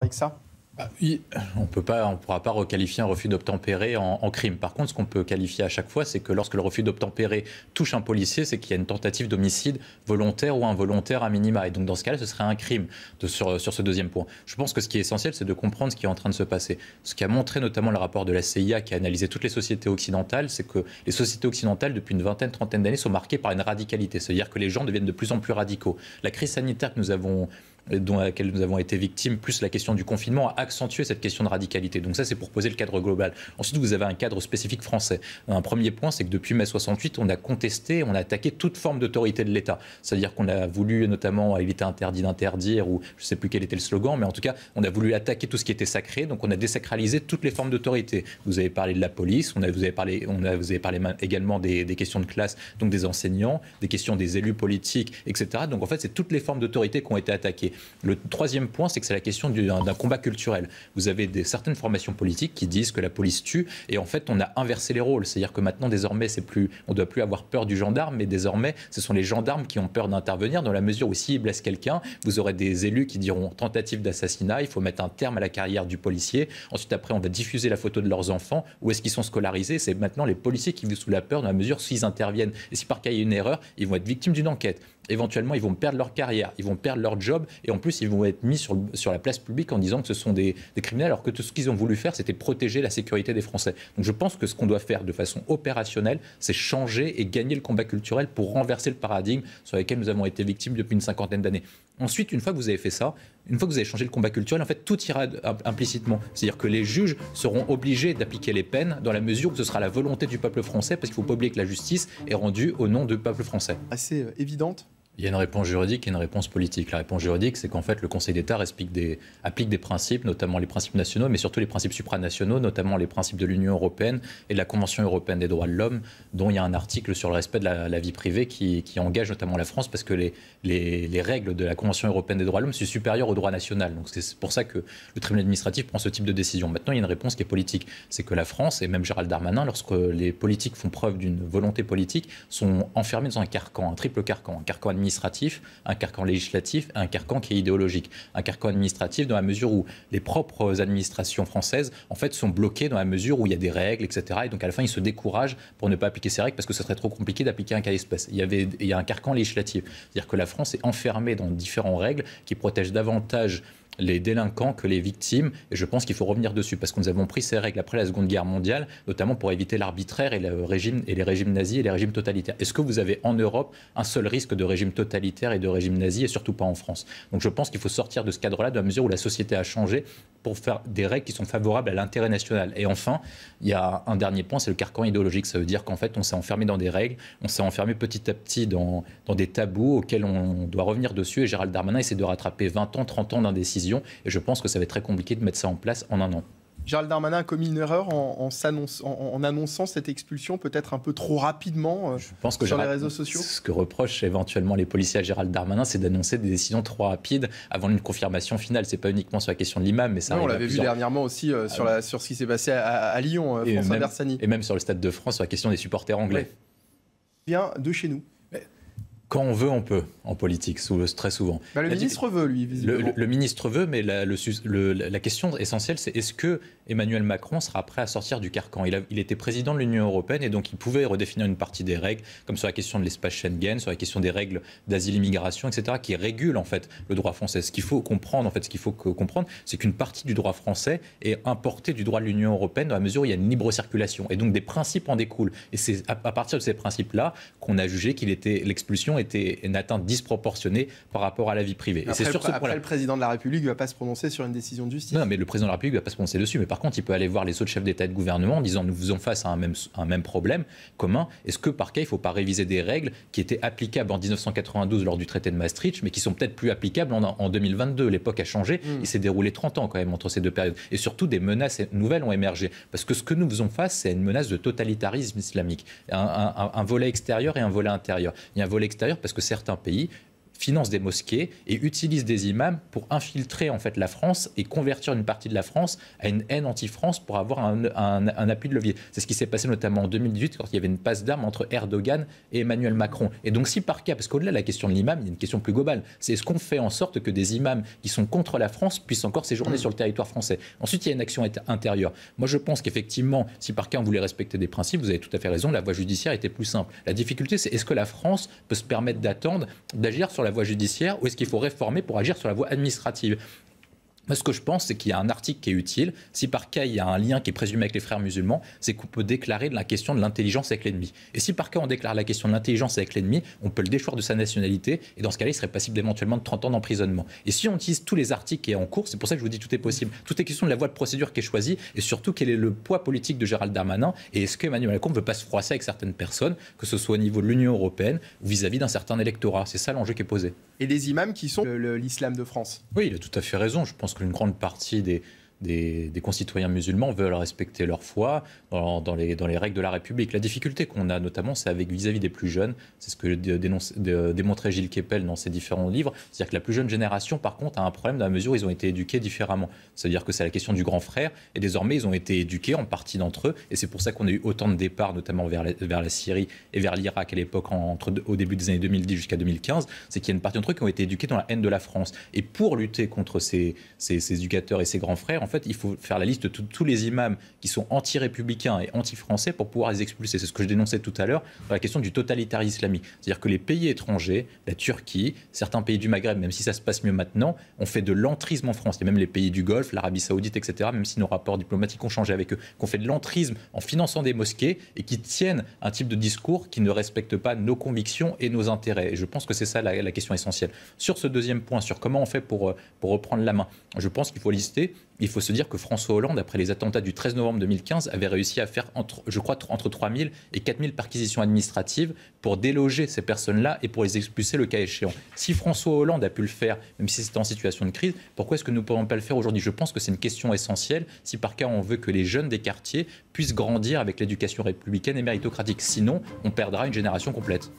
avec ça? Oui, on ne pourra pas requalifier un refus d'obtempérer en crime. Par contre, ce qu'on peut qualifier à chaque fois, c'est que lorsque le refus d'obtempérer touche un policier, c'est qu'il y a une tentative d'homicide volontaire ou involontaire à minima. Et donc, dans ce cas-là, ce serait un crime sur ce deuxième point. Je pense que ce qui est essentiel, c'est de comprendre ce qui est en train de se passer. Ce qu'a montré notamment le rapport de la CIA, qui a analysé toutes les sociétés occidentales, c'est que les sociétés occidentales, depuis une vingtaine, trentaine d'années, sont marquées par une radicalité. C'est-à-dire que les gens deviennent de plus en plus radicaux. La crise sanitaire dont laquelle nous avons été victimes, plus la question du confinement, a accentué cette question de radicalité. Donc ça, c'est pour poser le cadre global. Ensuite, vous avez un cadre spécifique français. Un premier point, c'est que depuis mai 68, on a contesté, on a attaqué toute forme d'autorité de l'État. C'est-à-dire qu'on a voulu, notamment, il était interdit d'interdire, ou je ne sais plus quel était le slogan, mais en tout cas, on a voulu attaquer tout ce qui était sacré, donc on a désacralisé toutes les formes d'autorité. Vous avez parlé de la police, vous avez parlé également des questions de classe, donc des enseignants, des questions des élus politiques, etc. Donc en fait, c'est toutes les formes d'autorité qui ont été attaquées. Le troisième point, c'est que c'est la question d'un combat culturel. Vous avez certaines formations politiques qui disent que la police tue, et en fait, on a inversé les rôles. C'est-à-dire que maintenant, désormais, on ne doit plus avoir peur du gendarme, mais désormais, ce sont les gendarmes qui ont peur d'intervenir, dans la mesure où s'ils blessent quelqu'un, vous aurez des élus qui diront tentative d'assassinat, il faut mettre un terme à la carrière du policier. Ensuite, après, on va diffuser la photo de leurs enfants. Où est-ce qu'ils sont scolarisés? C'est maintenant les policiers qui vivent sous la peur, dans la mesure où s'ils interviennent, et si par cas il y a une erreur, ils vont être victimes d'une enquête. Éventuellement, ils vont perdre leur carrière, ils vont perdre leur job, et en plus, ils vont être mis sur la place publique en disant que ce sont des criminels, alors que tout ce qu'ils ont voulu faire, c'était protéger la sécurité des Français. Donc je pense que ce qu'on doit faire de façon opérationnelle, c'est changer et gagner le combat culturel pour renverser le paradigme sur lequel nous avons été victimes depuis une cinquantaine d'années. Ensuite, une fois que vous avez fait ça, une fois que vous avez changé le combat culturel, en fait, tout ira implicitement. C'est-à-dire que les juges seront obligés d'appliquer les peines dans la mesure où ce sera la volonté du peuple français, parce qu'il ne faut pas oublier que la justice est rendue au nom du peuple français. Assez évidente. Il y a une réponse juridique et une réponse politique. La réponse juridique, c'est qu'en fait, le Conseil d'État applique des principes, notamment les principes nationaux, mais surtout les principes supranationaux, notamment les principes de l'Union européenne et de la Convention européenne des droits de l'homme, dont il y a un article sur le respect de la vie privée qui engage notamment la France, parce que les règles de la Convention européenne des droits de l'homme sont supérieures au droit national. Donc c'est pour ça que le tribunal administratif prend ce type de décision. Maintenant, il y a une réponse qui est politique. C'est que la France, et même Gérald Darmanin, lorsque les politiques font preuve d'une volonté politique, sont enfermés dans un carcan, un triple carcan, un carcan administratif, un carcan législatif et un carcan qui est idéologique. Un carcan administratif dans la mesure où les propres administrations françaises en fait sont bloquées dans la mesure où il y a des règles, etc. Et donc à la fin ils se découragent pour ne pas appliquer ces règles parce que ce serait trop compliqué d'appliquer un cas d'espèce. Il y a un carcan législatif, c'est-à-dire que la France est enfermée dans différentes règles qui protègent davantage les délinquants que les victimes, et je pense qu'il faut revenir dessus, parce que nous avons pris ces règles après la Seconde Guerre mondiale, notamment pour éviter l'arbitraire et les régimes nazis et les régimes totalitaires. Est-ce que vous avez en Europe un seul risque de régime totalitaire et de régime nazi, et surtout pas en France? Donc je pense qu'il faut sortir de ce cadre-là, de la mesure où la société a changé, pour faire des règles qui sont favorables à l'intérêt national. Et enfin, il y a un dernier point, c'est le carcan idéologique. Ça veut dire qu'en fait, on s'est enfermé dans des règles, on s'est enfermé petit à petit dans des tabous auxquels on doit revenir dessus, et Gérald Darmanin essaie de rattraper 20 ans, 30 ans d'indécision. Et je pense que ça va être très compliqué de mettre ça en place en un an. Gérald Darmanin a commis une erreur en annonçant cette expulsion peut-être un peu trop rapidement sur les réseaux sociaux. Ce que reprochent éventuellement les policiers à Gérald Darmanin, c'est d'annoncer des décisions trop rapides avant une confirmation finale. C'est pas uniquement sur la question de l'imam, mais ça. On l'avait vu dernièrement aussi sur ce qui s'est passé à Lyon, François Bersani. Et même sur le Stade de France, sur la question des supporters anglais. Vient de chez nous. Quand on veut, on peut, en politique, très souvent. Le ministre veut, lui, visiblement. Le ministre veut, mais la question essentielle, c'est est-ce que Emmanuel Macron sera prêt à sortir du carcan? Il était président de l'Union européenne, et donc il pouvait redéfinir une partie des règles, comme sur la question de l'espace Schengen, sur la question des règles d'asile-immigration, etc., qui régulent en fait le droit français. Ce qu'il faut comprendre, c'est qu'une partie du droit français est importée du droit de l'Union européenne dans la mesure où il y a une libre circulation. Et donc des principes en découlent. Et c'est à partir de ces principes-là qu'on a jugé l'expulsion était une atteinte disproportionnée par rapport à la vie privée. Et c'est sur ce point-là. Le président de la République ne va pas se prononcer sur une décision de justice. Non, mais le président de la République ne va pas se prononcer dessus. Mais par contre, il peut aller voir les autres chefs d'État et de gouvernement en disant nous faisons face à un même problème commun. Est-ce que par cas, il ne faut pas réviser des règles qui étaient applicables en 1992 lors du traité de Maastricht, mais qui sont peut-être plus applicables en 2022? L'époque a changé. Il s'est déroulé 30 ans quand même entre ces deux périodes. Et surtout, des menaces nouvelles ont émergé. Parce que ce que nous faisons face, c'est une menace de totalitarisme islamique. Un volet extérieur et un volet intérieur. Il y a un volet extérieur parce que certains pays finance des mosquées et utilise des imams pour infiltrer en fait la France et convertir une partie de la France à une haine anti-France pour avoir un appui de levier. C'est ce qui s'est passé notamment en 2018 quand il y avait une passe d'armes entre Erdogan et Emmanuel Macron. Et donc si par cas, parce qu'au-delà de la question de l'imam, il y a une question plus globale, c'est est-ce qu'on fait en sorte que des imams qui sont contre la France puissent encore séjourner sur le territoire français. Ensuite, il y a une action intérieure. Moi, je pense qu'effectivement, si par cas on voulait respecter des principes, vous avez tout à fait raison, la voie judiciaire était plus simple. La difficulté, c'est est-ce que la France peut se permettre d'agir sur la voie judiciaire ou est-ce qu'il faut réformer pour agir sur la voie administrative ? Moi, ce que je pense, c'est qu'il y a un article qui est utile. Si par cas, il y a un lien qui est présumé avec les frères musulmans, c'est qu'on peut déclarer la question de l'intelligence avec l'ennemi. Et si par cas, on déclare la question de l'intelligence avec l'ennemi, on peut le déchoir de sa nationalité. Et dans ce cas-là, il serait passible d'éventuellement de 30 ans d'emprisonnement. Et si on utilise tous les articles qui sont en cours, c'est pour ça que je vous dis tout est possible. Tout est question de la voie de procédure qui est choisie et surtout quel est le poids politique de Gérald Darmanin et est-ce qu'Emmanuel Macron ne veut pas se froisser avec certaines personnes, que ce soit au niveau de l'Union européenne ou vis-à-vis d'un certain électorat. C'est ça l'enjeu qui est posé. Et des imams qui sont l'islam de France. Oui, il a tout à fait raison. Je pense qu'une grande partie des concitoyens musulmans veulent respecter leur foi dans les règles de la République. La difficulté qu'on a notamment, c'est avec vis-à-vis des plus jeunes. C'est ce que démontrait Gilles Kepel dans ses différents livres. C'est-à-dire que la plus jeune génération, par contre, a un problème dans la mesure où ils ont été éduqués différemment. C'est-à-dire que c'est la question du grand frère. Et désormais, ils ont été éduqués en partie d'entre eux. Et c'est pour ça qu'on a eu autant de départs, notamment vers la Syrie et vers l'Irak à l'époque, au début des années 2010 jusqu'à 2015. C'est qu'il y a une partie d'entre eux qui ont été éduqués dans la haine de la France. Et pour lutter contre ces éducateurs et ces grands frères, en fait, il faut faire la liste de tous les imams qui sont anti-républicains et anti-français pour pouvoir les expulser. C'est ce que je dénonçais tout à l'heure dans la question du totalitarisme islamique. C'est-à-dire que les pays étrangers, la Turquie, certains pays du Maghreb, même si ça se passe mieux maintenant, ont fait de l'entrisme en France. Il y a même les pays du Golfe, l'Arabie Saoudite, etc., même si nos rapports diplomatiques ont changé avec eux, qu'on fait de l'entrisme en finançant des mosquées et qui tiennent un type de discours qui ne respecte pas nos convictions et nos intérêts. Et je pense que c'est ça la question essentielle. Sur ce deuxième point, sur comment on fait pour reprendre la main, je pense qu'il faut lister. Il faut se dire que François Hollande, après les attentats du 13 novembre 2015, avait réussi à faire, entre 3 000 et 4 000 perquisitions administratives pour déloger ces personnes-là et pour les expulser le cas échéant. Si François Hollande a pu le faire, même si c'était en situation de crise, pourquoi est-ce que nous ne pourrions pas le faire aujourd'hui ? Je pense que c'est une question essentielle si par cas on veut que les jeunes des quartiers puissent grandir avec l'éducation républicaine et méritocratique. Sinon, on perdra une génération complète.